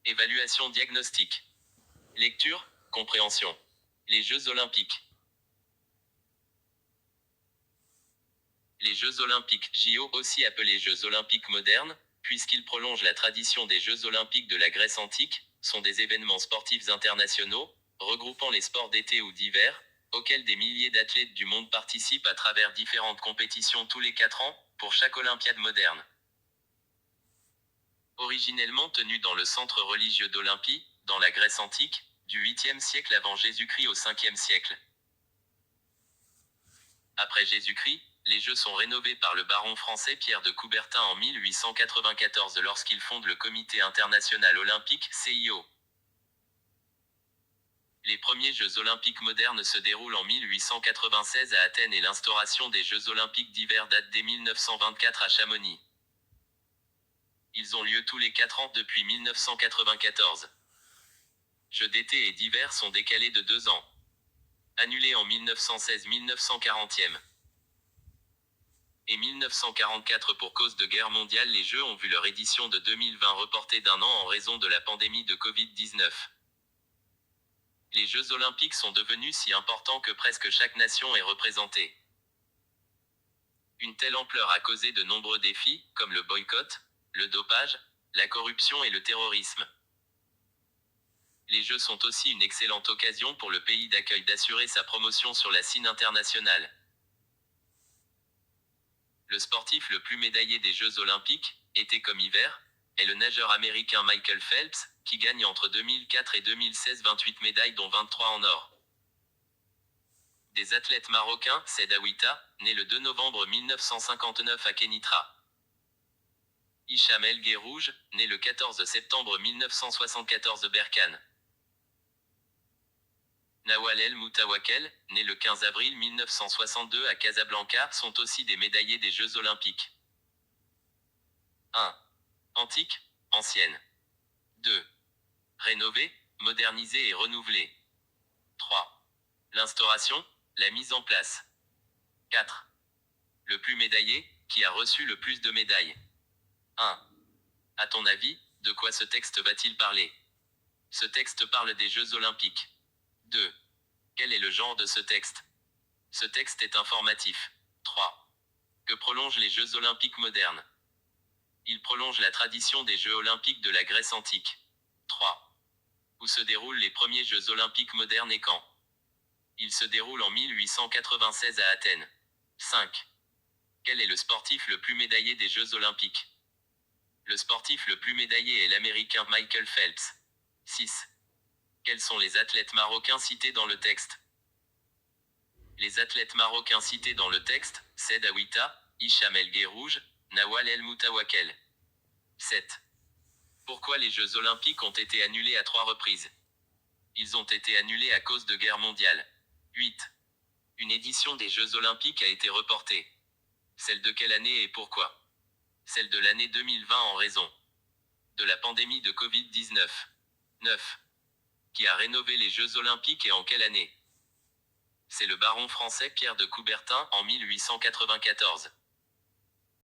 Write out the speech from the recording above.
Évaluation diagnostique. Lecture, compréhension. Les Jeux olympiques. Les Jeux olympiques, JO, aussi appelés Jeux olympiques modernes, puisqu'ils prolongent la tradition des Jeux olympiques de la Grèce antique, sont des événements sportifs internationaux, regroupant les sports d'été ou d'hiver, auxquels des milliers d'athlètes du monde participent à travers différentes compétitions tous les 4 ans, pour chaque Olympiade moderne. Originellement tenu dans le centre religieux d'Olympie, dans la Grèce antique, du 8e siècle avant Jésus-Christ au 5e siècle. Après Jésus-Christ, les Jeux sont rénovés par le baron français Pierre de Coubertin en 1894 lorsqu'il fonde le Comité international olympique, CIO. Les premiers Jeux olympiques modernes se déroulent en 1896 à Athènes et l'instauration des Jeux olympiques d'hiver date dès 1924 à Chamonix. Ils ont lieu tous les 4 ans depuis 1994. Jeux d'été et d'hiver sont décalés de 2 ans. Annulés en 1916-1940e. Et 1944 pour cause de guerre mondiale, les Jeux ont vu leur édition de 2020 reportée d'1 an en raison de la pandémie de Covid-19. Les Jeux olympiques sont devenus si importants que presque chaque nation est représentée. Une telle ampleur a causé de nombreux défis, comme le boycott, le dopage, la corruption et le terrorisme. Les Jeux sont aussi une excellente occasion pour le pays d'accueil d'assurer sa promotion sur la scène internationale. Le sportif le plus médaillé des Jeux olympiques, été comme hiver, est le nageur américain Michael Phelps, qui gagne entre 2004 et 2016 28 médailles dont 23 en or. Des athlètes marocains, Said Aouita, né le 2 novembre 1959 à Kénitra. Hicham El Guerrouj, né le 14 septembre 1974 Berkane. Nawal El Moutawakel, né le 15 avril 1962 à Casablanca, sont aussi des médaillés des Jeux olympiques. 1. Antique, ancienne. 2. Rénovée, modernisée et renouvelée. 3. L'instauration, la mise en place. 4. Le plus médaillé, qui a reçu le plus de médailles. 1. À ton avis, de quoi ce texte va-t-il parler? Ce texte parle des Jeux olympiques. 2. Quel est le genre de ce texte? Ce texte est informatif. 3. Que prolongent les Jeux olympiques modernes? Il prolonge la tradition des Jeux olympiques de la Grèce antique. 3. Où se déroulent les premiers Jeux olympiques modernes et quand? Ils se déroulent en 1896 à Athènes. 5. Quel est le sportif le plus médaillé des Jeux olympiques? Le sportif le plus médaillé est l'Américain Michael Phelps. 6. Quels sont les athlètes marocains cités dans le texte? Les athlètes marocains cités dans le texte, Said Aouita, Hicham El Guerrouj, Nawal El Moutawakel. 7. Pourquoi les Jeux olympiques ont été annulés à 3 reprises? Ils ont été annulés à cause de guerre mondiale. 8. Une édition des Jeux olympiques a été reportée. Celle de quelle année et pourquoi? Celle de l'année 2020 en raison de la pandémie de Covid-19. 9. Qui a rénové les Jeux olympiques et en quelle année? C'est le baron français Pierre de Coubertin en 1894.